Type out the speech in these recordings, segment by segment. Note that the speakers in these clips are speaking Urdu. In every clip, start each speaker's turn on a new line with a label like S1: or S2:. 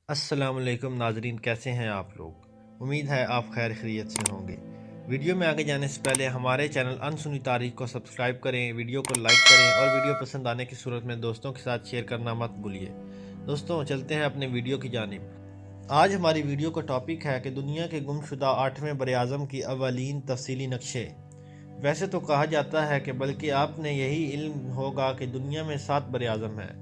S1: السلام علیکم ناظرین، کیسے ہیں آپ لوگ؟ امید ہے آپ خیر خیریت سے ہوں گے۔ ویڈیو میں آگے جانے سے پہلے ہمارے چینل انسنی تاریخ کو سبسکرائب کریں، ویڈیو کو لائک کریں اور ویڈیو پسند آنے کی صورت میں دوستوں کے ساتھ شیئر کرنا مت بھولیے۔ دوستوں، چلتے ہیں اپنے ویڈیو کی جانب۔ آج ہماری ویڈیو کا ٹاپک ہے کہ دنیا کے گم شدہ 8ویں براعظم کی اولین تفصیلی نقشے۔ ویسے تو کہا جاتا ہے کہ بلکہ آپ نے یہی علم ہوگا کہ دنیا میں 7 براعظم ہیں۔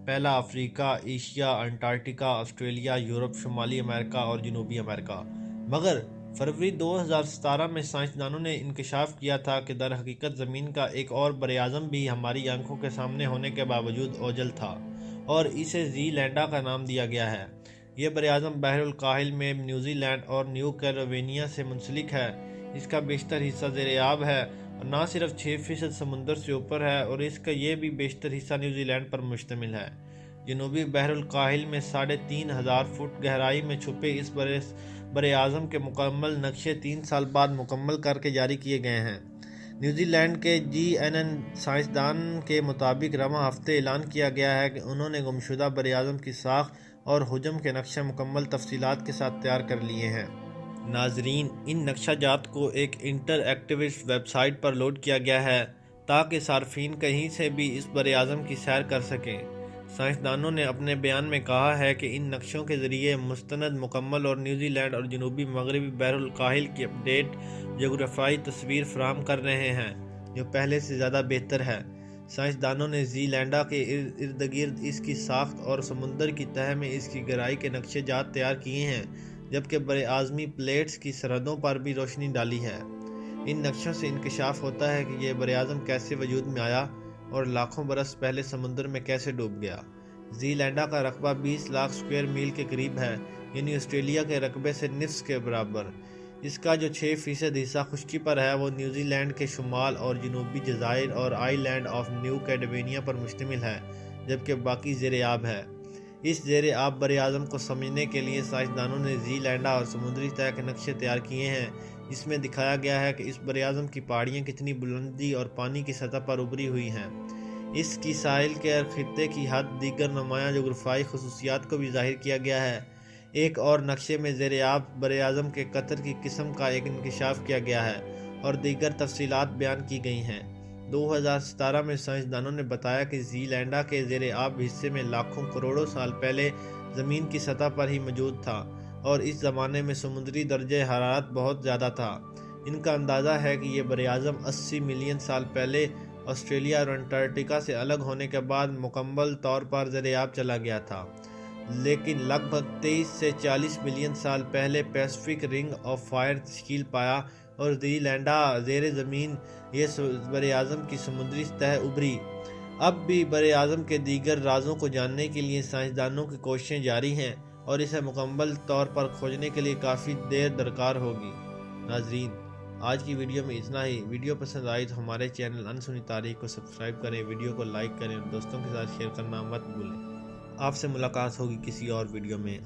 S1: پہلا افریقہ، ایشیا، انٹارکٹیکا، آسٹریلیا، یورپ، شمالی امریکہ اور جنوبی امریکہ۔ مگر فروری 2017 میں سائنسدانوں نے انکشاف کیا تھا کہ در حقیقت زمین کا ایک اور براعظم بھی ہماری آنکھوں کے سامنے ہونے کے باوجود اوجھل تھا، اور اسے زی لینڈا کا نام دیا گیا ہے۔ یہ براعظم بحر الکاہل میں نیوزی لینڈ اور نیو کیلیڈونیا سے منسلک ہے۔ اس کا بیشتر حصہ زیر آب ہے اور نہ صرف 6% سمندر سے اوپر ہے، اور اس کا یہ بھی بیشتر حصہ نیوزی لینڈ پر مشتمل ہے۔ جنوبی بحر الکاہل میں 3500 فٹ گہرائی میں چھپے اس براعظم کے مکمل نقشے 3 سال بعد مکمل کر کے جاری کیے گئے ہیں۔ نیوزی لینڈ کے GNN سائنسدان کے مطابق رواں ہفتے اعلان کیا گیا ہے کہ انہوں نے گمشدہ براعظم کی ساخت اور حجم کے نقشے مکمل تفصیلات کے ساتھ تیار کر لیے ہیں۔ ناظرین، ان نقشہ جات کو ایک انٹر ایکٹیو ویب سائٹ پر لوڈ کیا گیا ہے تاکہ صارفین کہیں سے بھی اس براعظم کی سیر کر سکیں۔ سائنسدانوں نے اپنے بیان میں کہا ہے کہ ان نقشوں کے ذریعے مستند، مکمل اور نیوزی لینڈ اور جنوبی مغربی بحر الکاہل کی اپڈیٹ جغرافیائی تصویر فراہم کر رہے ہیں، جو پہلے سے زیادہ بہتر ہے۔ سائنسدانوں نے زی لینڈا کے ارد گرد اس کی ساخت اور سمندر کی تہہ میں اس کی گہرائی کے نقشے جات تیار کیے ہیں، جبکہ براعظمی پلیٹس کی سرحدوں پر بھی روشنی ڈالی ہے۔ ان نقشوں سے انکشاف ہوتا ہے کہ یہ براعظم کیسے وجود میں آیا اور لاکھوں برس پہلے سمندر میں کیسے ڈوب گیا۔ زی لینڈا کا رقبہ 20 لاکھ اسکوائر میل کے قریب ہے، یعنی آسٹریلیا کے رقبے سے نصف کے برابر۔ اس کا جو 6% حصہ خشکی پر ہے وہ نیوزی لینڈ کے شمال اور جنوبی جزائر اور آئی لینڈ آف نیو کیلیڈونیا پر مشتمل ہے، جبکہ باقی زیر آب ہے۔ اس زیر آب براعظم کو سمجھنے کے لیے سائنسدانوں نے زی لینڈا اور سمندری تہہ کے نقشے تیار کیے ہیں، جس میں دکھایا گیا ہے کہ اس براعظم کی پہاڑیاں کتنی بلندی اور پانی کی سطح پر ابھری ہوئی ہیں۔ اس کی ساحل کے خطے کی حد، دیگر نمایاں جغرافیائی خصوصیات کو بھی ظاہر کیا گیا ہے۔ ایک اور نقشے میں زیر آب براعظم کے قطر کی قسم کا ایک انکشاف کیا گیا ہے اور دیگر تفصیلات بیان کی گئی ہیں۔ 2017 میں سائنسدانوں نے بتایا کہ زی لینڈا کے زیر آب حصے میں لاکھوں کروڑوں سال پہلے زمین کی سطح پر ہی موجود تھا، اور اس زمانے میں سمندری درجہ حرارت بہت زیادہ تھا۔ ان کا اندازہ ہے کہ یہ براعظم 80 ملین سال پہلے آسٹریلیا اور انٹارکٹیکا سے الگ ہونے کے بعد مکمل طور پر زیر آب چلا گیا تھا، لیکن لگ بھگ 23 سے 40 ملین سال پہلے پیسفک رنگ آف فائر تشکیل پایا اور زی لینڈا زیر زمین یہ براعظم کی سمندری تہہ ابھری۔ اب بھی براعظم کے دیگر رازوں کو جاننے کے لیے سائنسدانوں کی کوششیں جاری ہیں، اور اسے مکمل طور پر کھوجنے کے لیے کافی دیر درکار ہوگی۔ ناظرین، آج کی ویڈیو میں اتنا ہی۔ ویڈیو پسند آئی تو ہمارے چینل انسنی تاریخ کو سبسکرائب کریں، ویڈیو کو لائک کریں اور دوستوں کے ساتھ شیئر کرنا مت بھولیں۔ آپ سے ملاقات ہوگی کسی اور ویڈیو میں۔